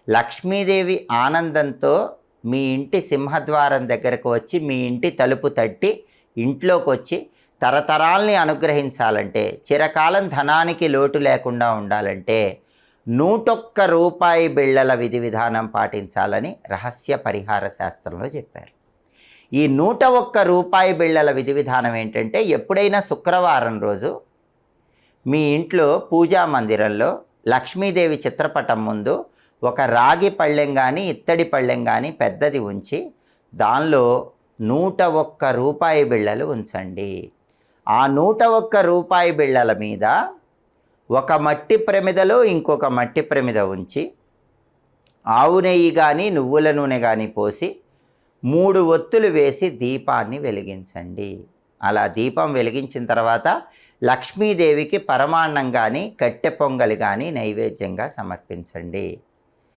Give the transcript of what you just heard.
లక్ష్మీదేవి ఆనందంతో మీ ఇంటి సింహద్వారం దగ్గరకు వచ్చి మీ ఇంటి తలుపు తట్టి ఇంట్లోకి వచ్చి తరతరాల్ని అనుగ్రహించాలంటే, చిరకాలం ధనానికి లోటు లేకుండా ఉండాలంటే 101 రూపాయి బిళ్ళల విధి విధానం పాటించాలని రహస్య పరిహార శాస్త్రంలో చెప్పారు. ఈ 101 రూపాయి బిళ్ళల విధి విధానం ఏంటంటే, ఎప్పుడైనా శుక్రవారం రోజు మీ ఇంట్లో పూజా మందిరంలో లక్ష్మీదేవి చిత్రపటం ముందు ఒక రాగి పళ్ళెం కానీ ఇత్తడి పళ్ళెం కానీ పెద్దది ఉంచి దానిలో 101 రూపాయి బిళ్ళలు ఉంచండి. ఆ 101 రూపాయి బిళ్ళల మీద ఒక మట్టి ప్రమిదలో ఇంకొక మట్టి ప్రమిద ఉంచి ఆవు నెయ్యి కానీ నువ్వుల నూనె కానీ పోసి 3 ఒత్తులు వేసి దీపాన్ని వెలిగించండి. అలా దీపం వెలిగించిన తర్వాత లక్ష్మీదేవికి పరమాన్నం కానీ కట్టె పొంగలి కానీ నైవేద్యంగా సమర్పించండి.